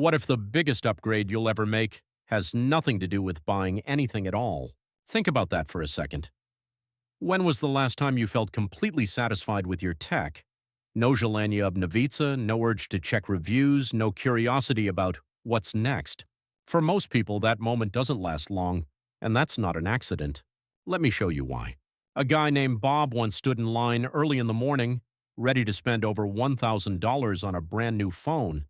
What if the biggest upgrade you'll ever make has nothing to do with buying anything at all? Think about that for a second. When was the last time you felt completely satisfied with your tech? No желание обновиться, no urge to check reviews, no curiosity about what's next. For most people, that moment doesn't last long, and that's not an accident. Let me show you why. A guy named Bob once stood in line early in the morning, ready to spend over $1,000 on a brand new phone.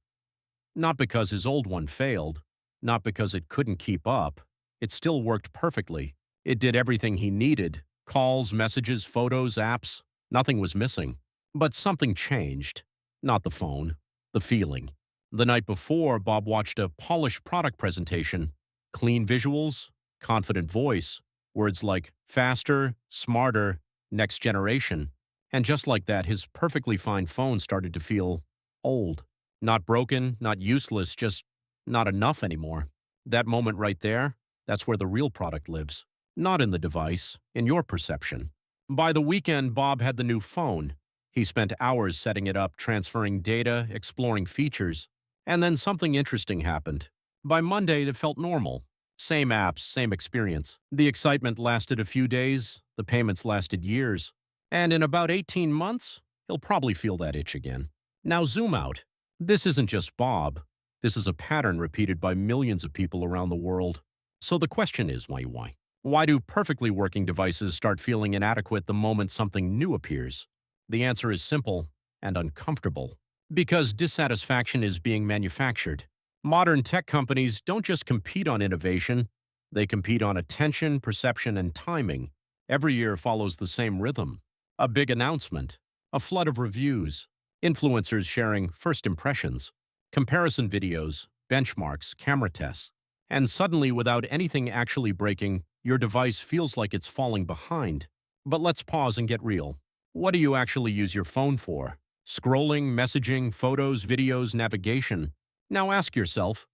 Not because his old one failed, not because it couldn't keep up. It still worked perfectly. It did everything he needed: calls, messages, photos, apps. Nothing was missing. But something changed. Not the phone, the feeling. The night before, Bob watched a polished product presentation. Clean visuals, confident voice, words like faster, smarter, next generation. And just like that, his perfectly fine phone started to feel old. Not broken, not useless, just not enough anymore. That moment right there, that's where the real product lives. Not in the device, in your perception. By the weekend, Bob had the new phone. He spent hours setting it up, transferring data, exploring features. And then something interesting happened. By Monday, it felt normal. Same apps, same experience. The excitement lasted a few days, the payments lasted years. And in about 18 months, he'll probably feel that itch again. Now zoom out. This isn't just Bob. This is a pattern repeated by millions of people around the world. So the question is, why? Why do perfectly working devices start feeling inadequate the moment something new appears? The answer is simple and uncomfortable. Because dissatisfaction is being manufactured. Modern tech companies don't just compete on innovation, they compete on attention, perception, and timing. Every year follows the same rhythm. A big announcement, a flood of reviews, influencers sharing first impressions, comparison videos, benchmarks, camera tests. And suddenly, without anything actually breaking, your device feels like it's falling behind. But let's pause and get real. What do you actually use your phone for? Scrolling, messaging, photos, videos, navigation. Now ask yourself,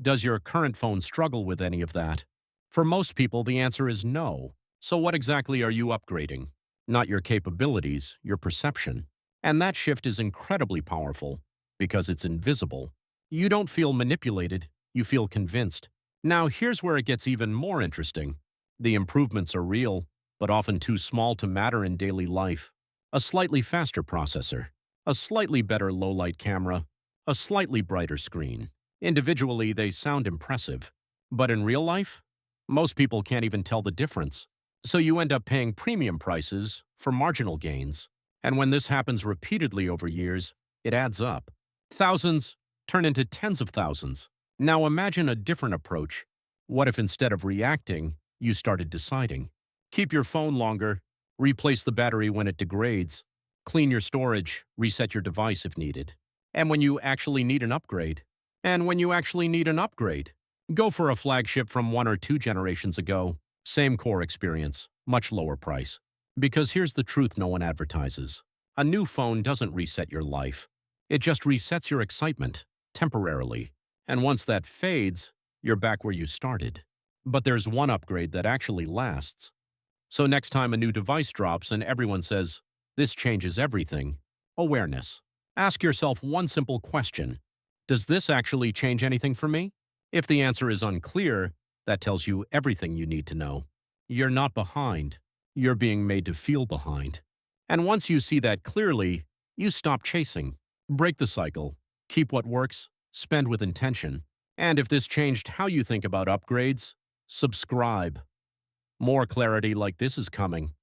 does your current phone struggle with any of that? For most people, the answer is no. So what exactly are you upgrading? Not your capabilities, your perception. And that shift is incredibly powerful because it's invisible. You don't feel manipulated, you feel convinced. Now here's where it gets even more interesting. The improvements are real, but often too small to matter in daily life. A slightly faster processor, a slightly better low-light camera, a slightly brighter screen. Individually, they sound impressive. But in real life, most people can't even tell the difference. So you end up paying premium prices for marginal gains. And when this happens repeatedly over years, it adds up. Thousands turn into tens of thousands. Now imagine a different approach. What if instead of reacting, you started deciding? Keep your phone longer, replace the battery when it degrades, clean your storage, reset your device if needed. And when you actually need an upgrade, go for a flagship from 1 or 2 generations ago. Same core experience, much lower price. Because here's the truth no one advertises. A new phone doesn't reset your life. It just resets your excitement, temporarily. And once that fades, you're back where you started. But there's one upgrade that actually lasts. So next time a new device drops and everyone says, "This changes everything," awareness. Ask yourself one simple question. Does this actually change anything for me? If the answer is unclear, that tells you everything you need to know. You're not behind. You're being made to feel behind. And once you see that clearly, you stop chasing. Break the cycle. Keep what works. Spend with intention. And if this changed how you think about upgrades, subscribe. More clarity like this is coming.